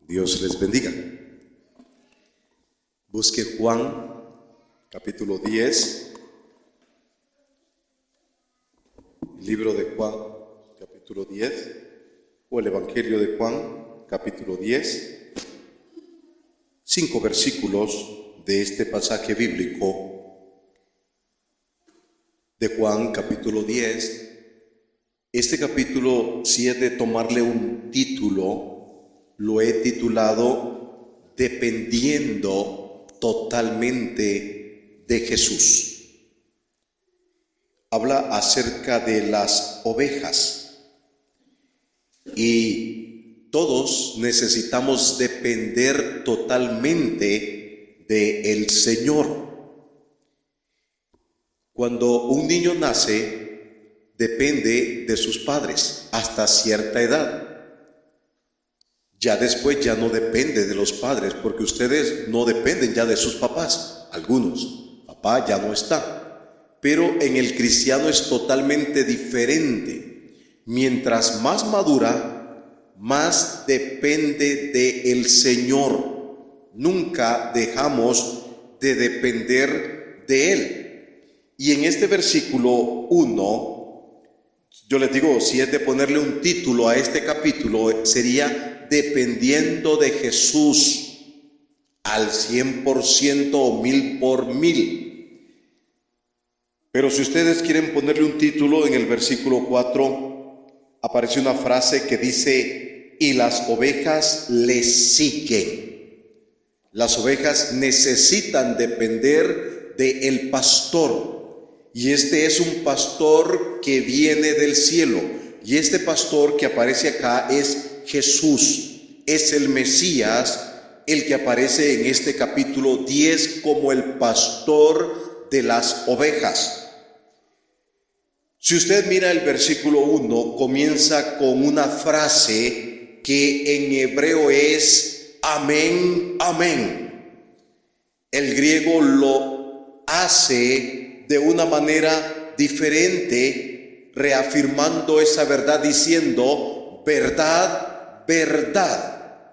Dios les bendiga. Busque Juan, capítulo 10. Libro de Juan, capítulo 10. O el Evangelio de Juan, capítulo 10. 5 versículos de este pasaje bíblico de Juan, capítulo 10. Este capítulo, si es de tomarle un título, lo he titulado Dependiendo totalmente de Jesús. Habla acerca de las ovejas y todos necesitamos depender totalmente del Señor. Cuando un niño nace, depende de sus padres hasta cierta edad. Ya después ya no depende de los padres, porque ustedes no dependen ya de sus papás, algunos. Papá ya no está. Pero en el cristiano es totalmente diferente. Mientras más madura, más depende del Señor. Nunca dejamos de depender de Él. Y en este versículo 1, yo les digo, si es de ponerle un título a este capítulo, sería Dependiendo de Jesús al 100% o 1000 por 1000. Pero si ustedes quieren ponerle un título, en el versículo 4 aparece una frase que dice: y las ovejas le siguen. Las ovejas necesitan depender del pastor, y este es un pastor que viene del cielo, y este pastor que aparece acá es Jesús, es el Mesías, el que aparece en este capítulo 10 como el pastor de las ovejas. Si usted mira el versículo 1, comienza con una frase que en hebreo es amén, amén. El griego lo hace de una manera diferente, reafirmando esa verdad diciendo verdad, verdad.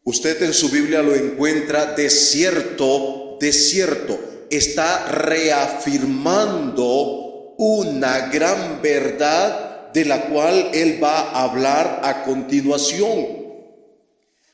Usted en su Biblia lo encuentra de cierto, de cierto. Está reafirmando una gran verdad de la cual él va a hablar a continuación.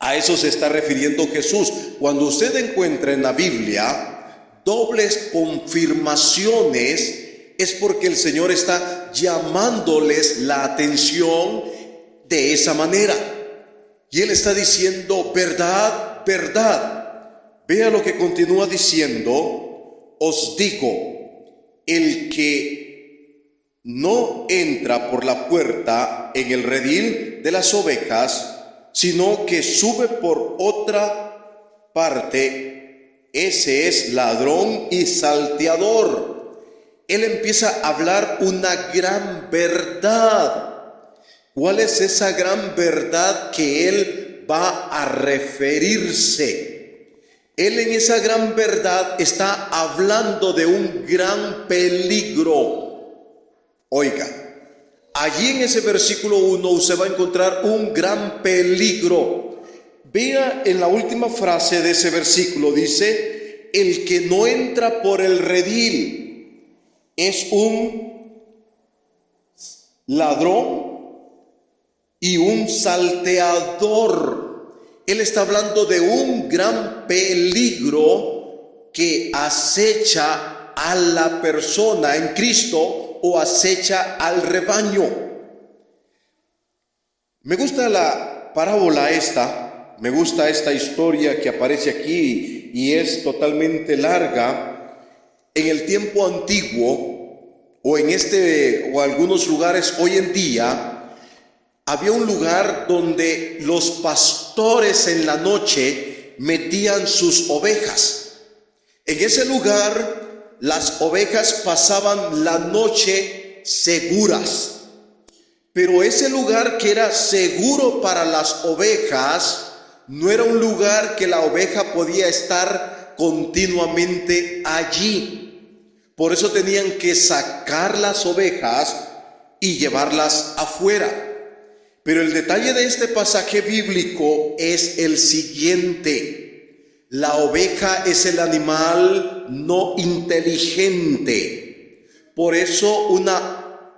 A eso se está refiriendo Jesús. Cuando usted encuentra en la Biblia dobles confirmaciones, es porque el Señor está llamándoles la atención de esa manera. Y Él está diciendo verdad, verdad. Vea lo que continúa diciendo: os digo, el que no entra por la puerta en el redil de las ovejas, sino que sube por otra parte, ese es ladrón y salteador. Él empieza a hablar una gran verdad. ¿Cuál es esa gran verdad que él va a referirse? Él en esa gran verdad está hablando de un gran peligro. Oiga, allí en ese versículo 1 usted va a encontrar un gran peligro. Vea en la última frase de ese versículo, dice: el que no entra por el redil es un ladrón y un salteador. Él está hablando de un gran peligro que acecha a la persona en Cristo o acecha al rebaño. Me gusta la parábola esta, me gusta esta historia que aparece aquí y es totalmente larga. En el tiempo antiguo o en algunos lugares hoy en día, había un lugar donde los pastores en la noche metían sus ovejas. En ese lugar las ovejas pasaban la noche seguras. Pero ese lugar que era seguro para las ovejas no era un lugar que la oveja podía estar continuamente allí. Por eso tenían que sacar las ovejas y llevarlas afuera. Pero el detalle de este pasaje bíblico es el siguiente: la oveja es el animal no inteligente. Por eso una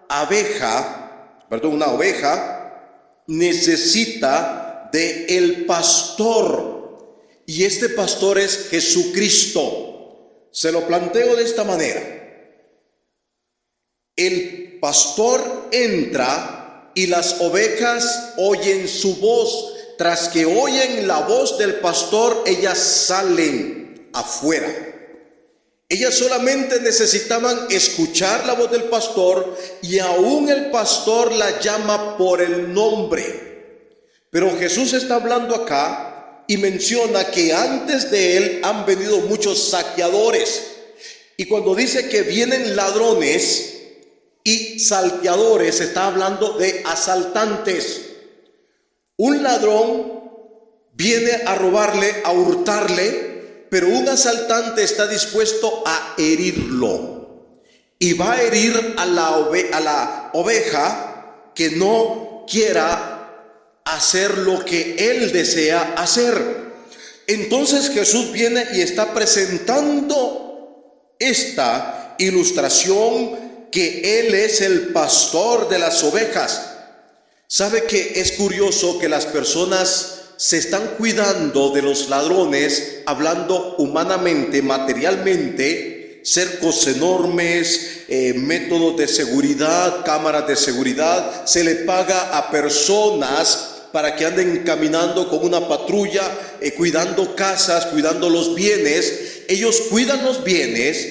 oveja necesita de el pastor, y este pastor es Jesucristo. Se lo planteo de esta manera: el pastor entra y las ovejas oyen su voz. Tras que oyen la voz del pastor, ellas salen afuera. Ellas solamente necesitaban escuchar la voz del pastor, y aún el pastor la llama por el nombre. Pero Jesús está hablando acá y menciona que antes de él han venido muchos saqueadores. Y cuando dice que vienen ladrones y salteadores, está hablando de asaltantes. Un ladrón viene a robarle, a hurtarle, pero un asaltante está dispuesto a herirlo, y va a herir a la oveja que no quiera hacer lo que él desea hacer. Entonces Jesús viene y está presentando esta ilustración, que él es el pastor de las ovejas. ¿Sabe que es curioso que las personas se están cuidando de los ladrones, hablando humanamente, materialmente? Cercos enormes, métodos de seguridad, cámaras de seguridad. Se le paga a personas para que anden caminando con una patrulla, cuidando casas, cuidando los bienes. Ellos cuidan los bienes,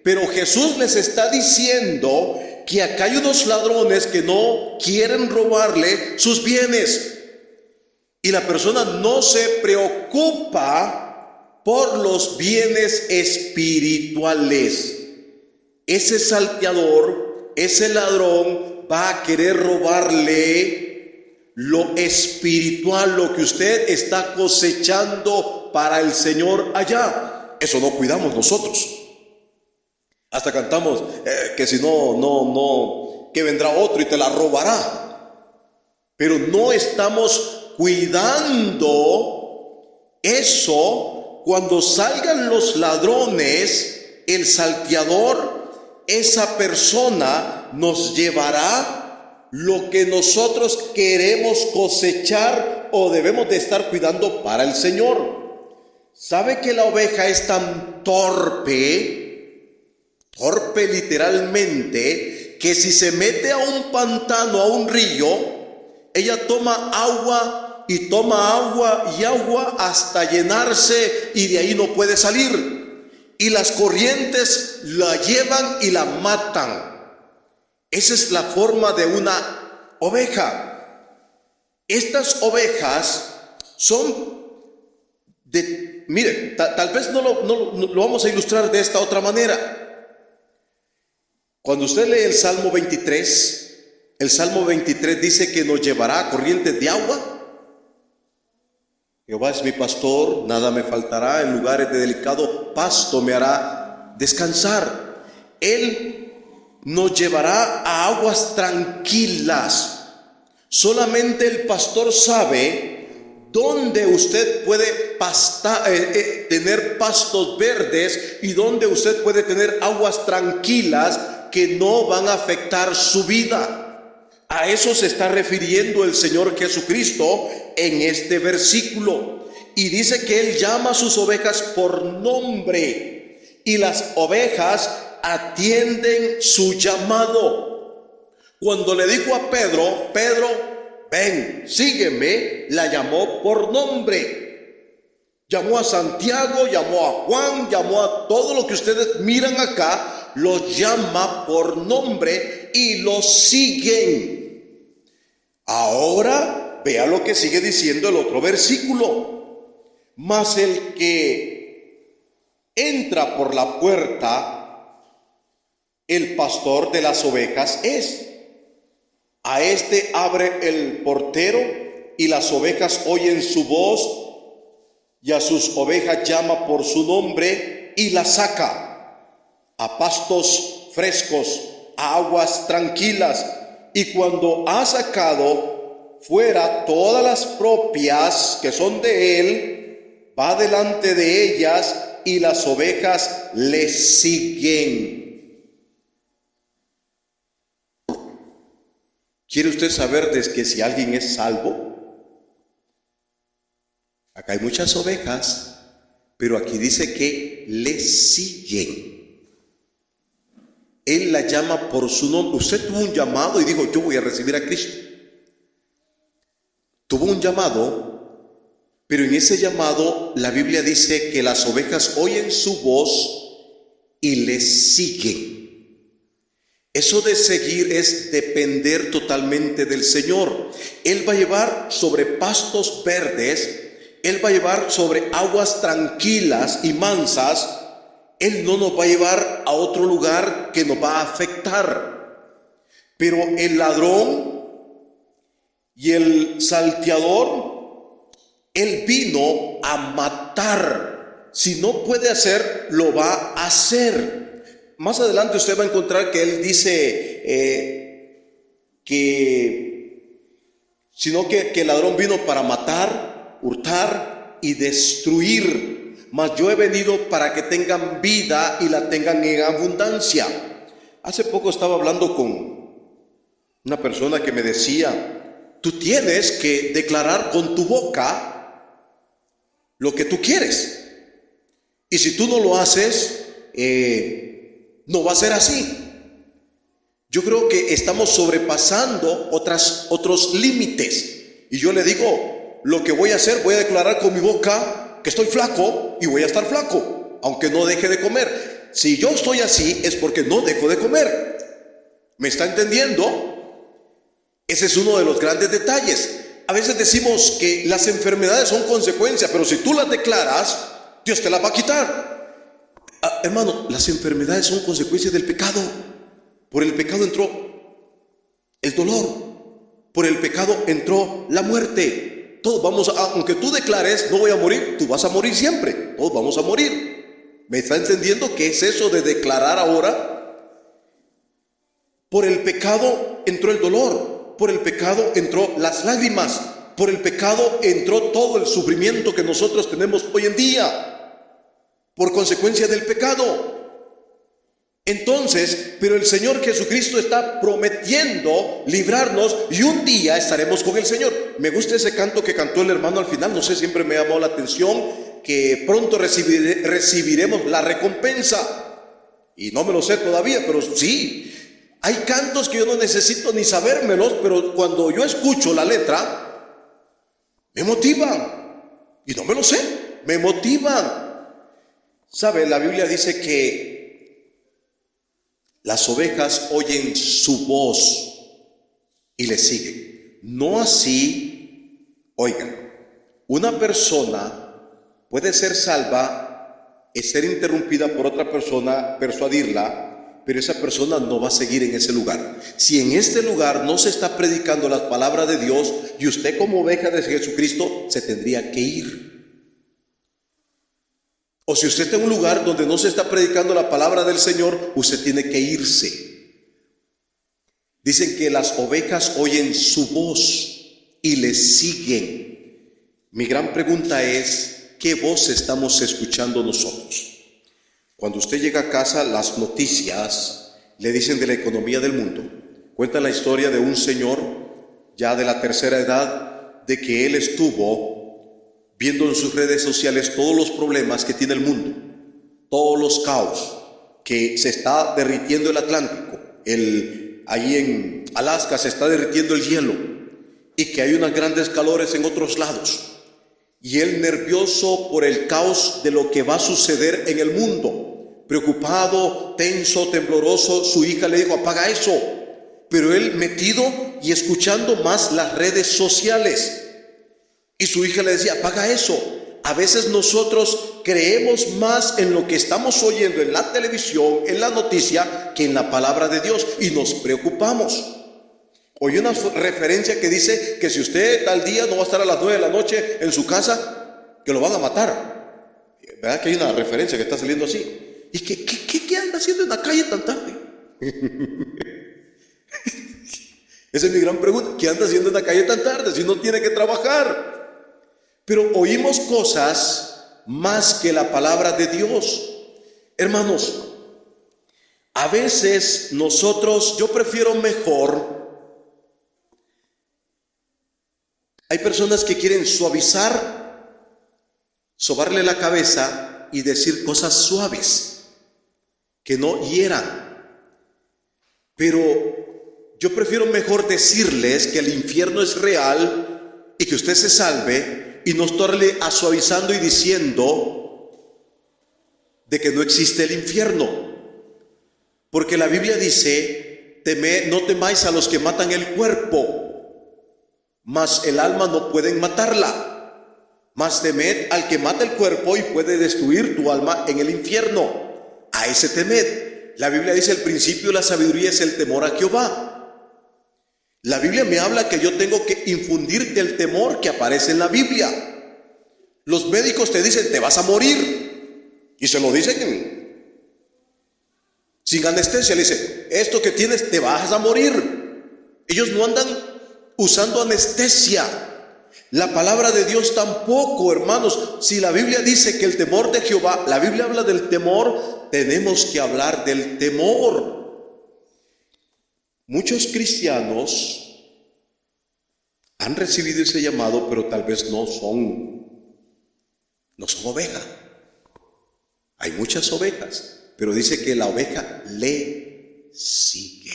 pero Jesús les está diciendo que acá hay unos ladrones que no quieren robarle sus bienes. Y la persona no se preocupa por los bienes espirituales. Ese salteador, ese ladrón, va a querer robarle lo espiritual, lo que usted está cosechando para el Señor allá. Eso no cuidamos nosotros. Hasta cantamos que si no, que vendrá otro y te la robará. Pero no estamos cuidando eso. Cuando salgan los ladrones, el salteador, esa persona nos llevará lo que nosotros queremos cosechar o debemos de estar cuidando para el Señor. ¿Sabe que la oveja es tan torpe literalmente, que si se mete a un pantano, a un río, ella toma agua y toma agua y agua hasta llenarse, y de ahí no puede salir? Y las corrientes la llevan y la matan. Esa es la forma de una oveja. Estas ovejas son miren, tal vez no lo vamos a ilustrar de esta otra manera. Cuando usted lee el Salmo 23, el Salmo 23 dice que nos llevará a corrientes de agua. Jehová es mi pastor, nada me faltará, en lugares de delicado pasto me hará descansar. Él nos llevará a aguas tranquilas. Solamente el pastor sabe dónde usted puede tener pastos verdes, y dónde usted puede tener aguas tranquilas que no van a afectar su vida. A eso se está refiriendo el Señor Jesucristo en este versículo. Y dice que Él llama a sus ovejas por nombre, y las ovejas atienden su llamado. Cuando le dijo a Pedro, ven, sígueme, la llamó por nombre. Llamó a Santiago, llamó a Juan, llamó a todo lo que ustedes miran acá, los llama por nombre y los siguen. Ahora vea lo que sigue diciendo el otro versículo: mas el que entra por la puerta, el pastor de las ovejas es. A este abre el portero, y las ovejas oyen su voz, y a sus ovejas llama por su nombre y las saca a pastos frescos, a aguas tranquilas. Y cuando ha sacado fuera todas las propias que son de él, va delante de ellas y las ovejas le siguen. ¿Quiere usted saber de que si alguien es salvo? Acá hay muchas ovejas, pero aquí dice que le siguen. Él la llama por su nombre. Usted tuvo un llamado y dijo, yo voy a recibir a Cristo. Tuvo un llamado, pero en ese llamado la Biblia dice que las ovejas oyen su voz y le siguen. Eso de seguir es depender totalmente del Señor. Él va a llevar sobre pastos verdes, Él va a llevar sobre aguas tranquilas y mansas. Él no nos va a llevar a otro lugar que nos va a afectar. Pero el ladrón y el salteador, él vino a matar. Si no puede hacer, lo va a hacer. Más adelante usted va a encontrar que él dice que el ladrón vino para matar, hurtar y destruir. Mas yo he venido para que tengan vida y la tengan en abundancia. Hace poco estaba hablando con una persona que me decía, tú tienes que declarar con tu boca lo que tú quieres. Y si tú no lo haces, no va a ser así. Yo creo que estamos sobrepasando otros límites. Y yo le digo, lo que voy a hacer, voy a declarar con mi boca que estoy flaco y voy a estar flaco, aunque no deje de comer. Si yo estoy así, es porque no dejo de comer. ¿Me está entendiendo? Ese es uno de los grandes detalles. A veces decimos que las enfermedades son consecuencia, pero si tú las declaras, Dios te las va a quitar. Hermano, las enfermedades son consecuencia del pecado. Por el pecado entró el dolor. Por el pecado entró la muerte. Todos vamos a, aunque tú declares, no voy a morir, tú vas a morir siempre. Todos vamos a morir. ¿Me está entendiendo qué es eso de declarar ahora? Por el pecado entró el dolor. Por el pecado entró las lágrimas. Por el pecado entró todo el sufrimiento que nosotros tenemos hoy en día. Por consecuencia del pecado. Entonces, pero el Señor Jesucristo está prometiendo librarnos y un día estaremos con el Señor. Me gusta ese canto que cantó el hermano al final, no sé, siempre me llamó la atención, que pronto recibiremos la recompensa. Y no me lo sé todavía, pero sí, hay cantos que yo no necesito ni sabérmelos, pero cuando yo escucho la letra, me motivan. Y no me lo sé, me motivan. ¿Sabe? La Biblia dice que las ovejas oyen su voz y le siguen. No así, oigan, una persona puede ser salva y ser interrumpida por otra persona, persuadirla, pero esa persona no va a seguir en ese lugar. Si en este lugar no se está predicando las palabras de Dios, y usted como oveja de Jesucristo se tendría que ir. O si usted está en un lugar donde no se está predicando la palabra del Señor, usted tiene que irse. Dicen que las ovejas oyen su voz y le siguen. Mi gran pregunta es, ¿qué voz estamos escuchando nosotros? Cuando usted llega a casa, las noticias le dicen de la economía del mundo. Cuentan la historia de un señor ya de la tercera edad, de que él estuvo viendo en sus redes sociales todos los problemas que tiene el mundo, todos los caos, que se está derritiendo el Atlántico, allí en Alaska se está derritiendo el hielo, y que hay unos grandes calores en otros lados, y él nervioso por el caos de lo que va a suceder en el mundo, preocupado, tenso, tembloroso. Su hija le dijo, apaga eso, pero él metido y escuchando más las redes sociales. Y su hija le decía, apaga eso. A veces nosotros creemos más en lo que estamos oyendo en la televisión, en la noticia, que en la palabra de Dios, y nos preocupamos. Oí una referencia que dice que si usted tal día no va a estar a las 9 de la noche en su casa, que lo van a matar. ¿Verdad que hay una referencia que está saliendo así? ¿Y qué anda haciendo en la calle tan tarde? Esa es mi gran pregunta. ¿Qué anda haciendo en la calle tan tarde si no tiene que trabajar? Pero oímos cosas más que la palabra de Dios. Hermanos, a veces yo prefiero mejor. Hay personas que quieren sobarle la cabeza y decir cosas suaves, que no hieran. Pero yo prefiero mejor decirles que el infierno es real y que usted se salve, y no estarle suavizando y diciendo de que no existe el infierno. Porque la Biblia dice, no temáis a los que matan el cuerpo, mas el alma no pueden matarla. Mas temed al que mata el cuerpo y puede destruir tu alma en el infierno. A ese temed. La Biblia dice, el principio de la sabiduría es el temor a Jehová. La Biblia me habla que yo tengo que infundirte el temor que aparece en la Biblia. Los médicos te dicen, te vas a morir. Y se lo dicen sin anestesia. Le dicen, esto que tienes, te vas a morir. Ellos no andan usando anestesia. La palabra de Dios tampoco, hermanos. Si la Biblia dice que el temor de Jehová, la Biblia habla del temor, tenemos que hablar del temor. Muchos cristianos han recibido ese llamado, pero tal vez no son oveja. Hay muchas ovejas, pero dice que la oveja le sigue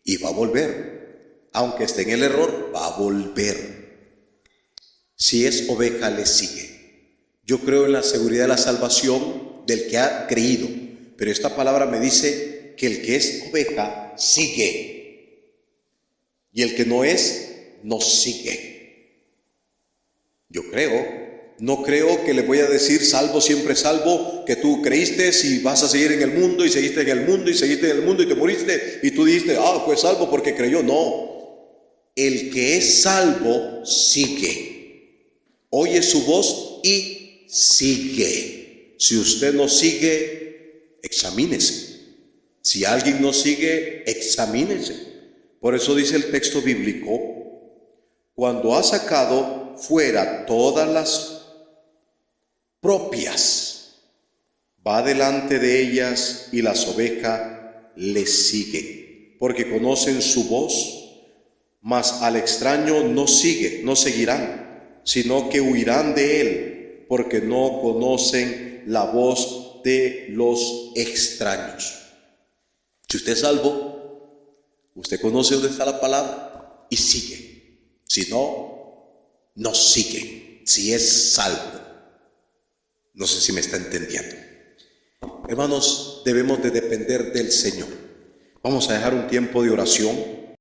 y va a volver. Aunque esté en el error, va a volver. Si es oveja, le sigue. Yo creo en la seguridad de la salvación del que ha creído, pero esta palabra me dice que el que es oveja sigue y el que no es, no sigue. No creo que le voy a decir salvo, siempre salvo, que tú creíste y vas a seguir en el mundo y seguiste en el mundo y seguiste en el mundo y te moriste y tú dijiste, fue salvo porque creyó. No, el que es salvo sigue, oye su voz y sigue. Si usted no sigue, examínese. Si alguien no sigue, examínese. Por eso dice el texto bíblico, cuando ha sacado fuera todas las propias, va delante de ellas y las ovejas le siguen, porque conocen su voz, mas al extraño no seguirán, sino que huirán de él, porque no conocen la voz de los extraños. Si usted es salvo, usted conoce dónde está la palabra y sigue. Si no, no sigue. Si es salvo. No sé si me está entendiendo. Hermanos, debemos de depender del Señor. Vamos a dejar un tiempo de oración.